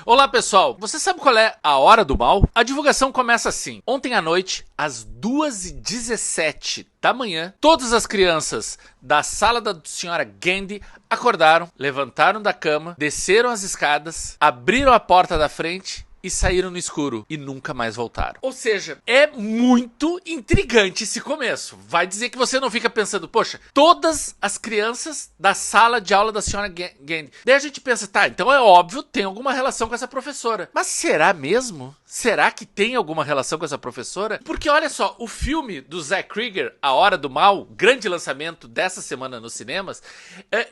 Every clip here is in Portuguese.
Olá pessoal, você sabe qual é a hora do mal? A divulgação começa assim. Ontem à noite, às 2h17 da manhã, todas as crianças da sala da senhora Gandhi acordaram, levantaram da cama, desceram as escadas, abriram a porta da frente e saíram no escuro e nunca mais voltaram. Ou seja, é muito intrigante esse começo. Vai dizer que você não fica pensando, poxa, todas as crianças da sala de aula da senhora Gandhi. Daí a gente pensa, tá, então é óbvio, tem alguma relação com essa professora. Mas será mesmo? Será que tem alguma relação com essa professora? Porque olha só, o filme do Zach Cregger, A Hora do Mal, grande lançamento dessa semana nos cinemas,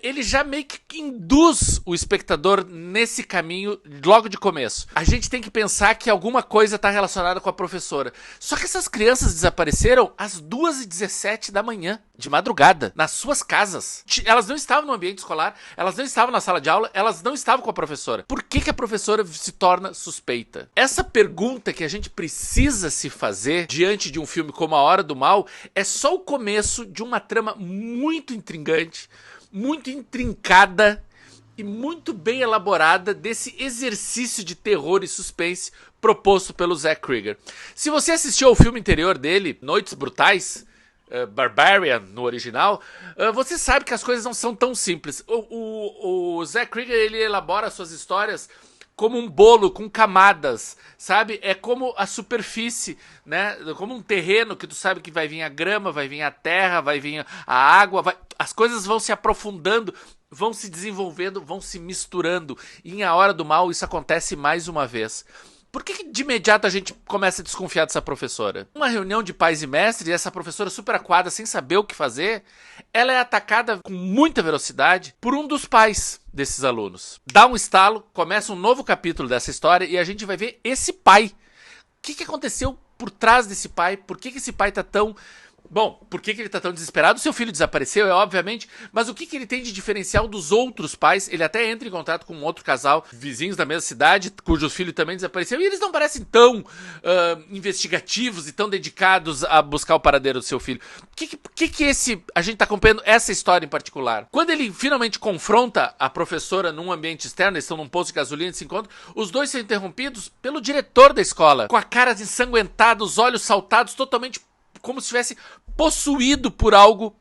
ele já meio que induz o espectador nesse caminho logo de começo. A gente tem que pensar que alguma coisa está relacionada com a professora. Só que essas crianças desapareceram às 2h17 da manhã, de madrugada, nas suas casas. Elas não estavam no ambiente escolar, elas não estavam na sala de aula, elas não estavam com a professora. Por que a professora se torna suspeita? Essa pergunta que a gente precisa se fazer diante de um filme como A Hora do Mal é só o começo de uma trama muito intrigante, muito intrincada e muito bem elaborada desse exercício de terror e suspense proposto pelo Zach Cregger. Se você assistiu ao filme anterior dele, Noites Brutais, Barbarian no original, você sabe que as coisas não são tão simples. O Zach Cregger, ele elabora suas histórias como um bolo com camadas, sabe? É como a superfície, né? Como um terreno que tu sabe que vai vir a grama, vai vir a terra, vai vir a água, as coisas vão se aprofundando, vão se desenvolvendo, vão se misturando. E em A Hora do Mal isso acontece mais uma vez. Por que de imediato a gente começa a desconfiar dessa professora? Uma reunião de pais e mestres, e essa professora super acuada, sem saber o que fazer, ela é atacada com muita velocidade por um dos pais desses alunos. Dá um estalo, começa um novo capítulo dessa história e a gente vai ver esse pai. O que aconteceu por trás desse pai? Por que esse pai tá tão... Bom, por que ele tá tão desesperado? Seu filho desapareceu, obviamente, mas o que ele tem de diferencial dos outros pais? Ele até entra em contato com um outro casal, vizinhos da mesma cidade, cujo filho também desapareceu, e eles não parecem tão investigativos e tão dedicados a buscar o paradeiro do seu filho. A gente tá acompanhando essa história em particular? Quando ele finalmente confronta a professora num ambiente externo, eles estão num posto de gasolina e se encontram, os dois são interrompidos pelo diretor da escola, com a cara ensanguentada, os olhos saltados, totalmente como se estivesse possuído por algo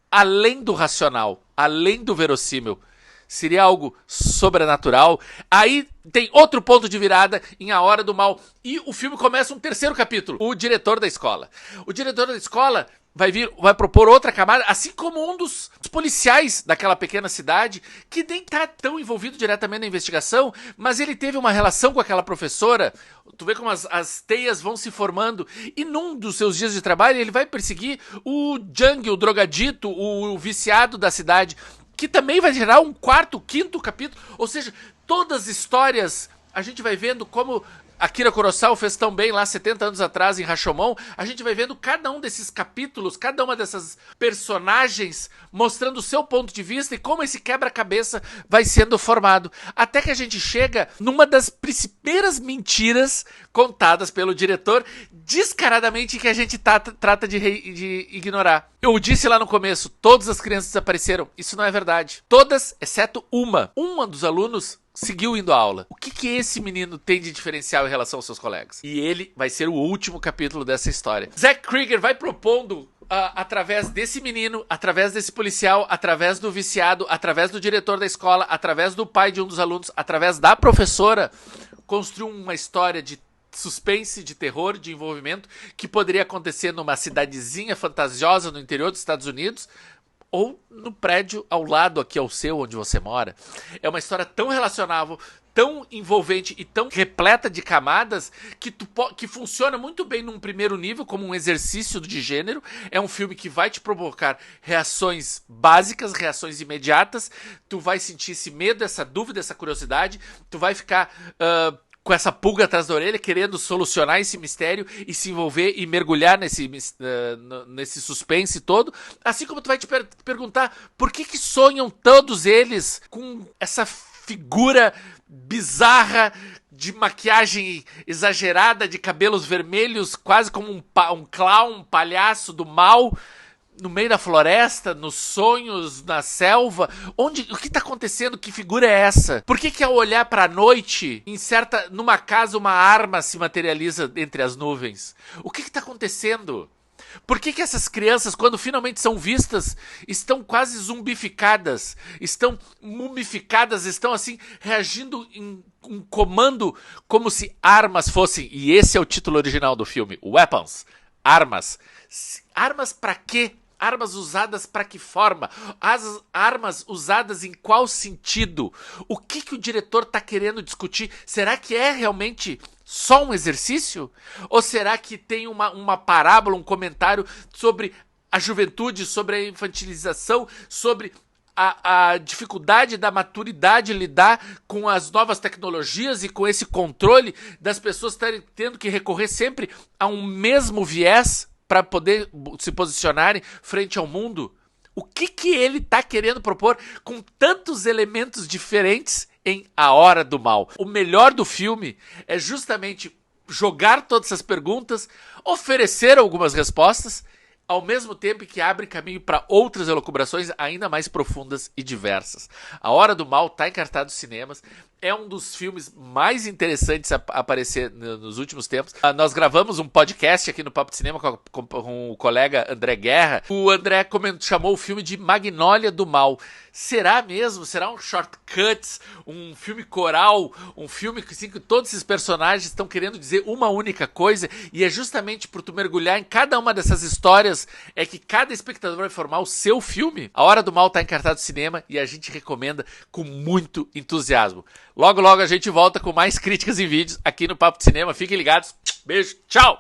além do racional, além do verossímil. Seria algo sobrenatural. Aí tem outro ponto de virada em A Hora do Mal. E o filme começa um terceiro capítulo. O diretor da escola. O diretor da escola vai propor outra camada, assim como um dos policiais daquela pequena cidade, que nem tá tão envolvido diretamente na investigação, mas ele teve uma relação com aquela professora. Tu vê como as teias vão se formando, e num dos seus dias de trabalho ele vai perseguir o Jung, o drogadito, o viciado da cidade, que também vai gerar um quarto, quinto capítulo. Ou seja, todas as histórias a gente vai vendo como Akira Kurosawa fez tão bem lá 70 anos atrás em Rashomon. A gente vai vendo cada um desses capítulos, cada uma dessas personagens mostrando o seu ponto de vista e como esse quebra-cabeça vai sendo formado. Até que a gente chega numa das primeiras mentiras contadas pelo diretor, descaradamente, que a gente trata de ignorar. Eu disse lá no começo, todas as crianças desapareceram. Isso não é verdade. Todas, exceto uma. Uma dos alunos seguiu indo à aula. O que esse menino tem de diferencial em relação aos seus colegas? E ele vai ser o último capítulo dessa história. Zach Cregger vai propondo, através desse menino, através desse policial, através do viciado, através do diretor da escola, através do pai de um dos alunos, através da professora, construir uma história de suspense, de terror, de envolvimento, que poderia acontecer numa cidadezinha fantasiosa no interior dos Estados Unidos, ou no prédio ao lado aqui ao seu, onde você mora. É uma história tão relacionável, tão envolvente e tão repleta de camadas que funciona muito bem num primeiro nível como um exercício de gênero. É um filme que vai te provocar reações básicas, reações imediatas. Tu vai sentir esse medo, essa dúvida, essa curiosidade. Tu vai ficar com essa pulga atrás da orelha, querendo solucionar esse mistério e se envolver e mergulhar nesse suspense todo. Assim como tu vai te perguntar por que sonham todos eles com essa figura bizarra de maquiagem exagerada, de cabelos vermelhos, quase como um clown, um palhaço do mal. no meio da floresta, nos sonhos, na selva? O que tá acontecendo? Que figura é essa? Por que ao olhar pra noite, numa casa, uma arma se materializa entre as nuvens? O que tá acontecendo? Por que essas crianças, quando finalmente são vistas, estão quase zumbificadas, estão mumificadas, estão assim, reagindo em um comando como se armas fossem, e esse é o título original do filme, Weapons, armas. Armas pra quê? Armas usadas para que forma? As armas usadas em qual sentido? O que o diretor tá querendo discutir? Será que é realmente só um exercício? Ou será que tem uma parábola, um comentário sobre a juventude, sobre a infantilização, sobre a dificuldade da maturidade lidar com as novas tecnologias e com esse controle das pessoas estarem tendo que recorrer sempre a um mesmo viés para poder se posicionarem frente ao mundo? O que ele tá querendo propor com tantos elementos diferentes em A Hora do Mal? O melhor do filme é justamente jogar todas essas perguntas, oferecer algumas respostas, ao mesmo tempo que abre caminho para outras elucubrações ainda mais profundas e diversas. A Hora do Mal está em cartaz dos cinemas, é um dos filmes mais interessantes a aparecer nos últimos tempos. Nós gravamos um podcast aqui no Papo de Cinema com o colega André Guerra. O André chamou o filme de Magnólia do Mal. Será mesmo? Será um shortcuts, um filme coral, um filme assim, que todos esses personagens estão querendo dizer uma única coisa, e é justamente por tu mergulhar em cada uma dessas histórias é que cada espectador vai formar o seu filme? A Hora do Mal está em cartaz do cinema e a gente recomenda com muito entusiasmo. Logo, logo a gente volta com mais críticas em vídeos aqui no Papo de Cinema. Fiquem ligados. Beijo, tchau!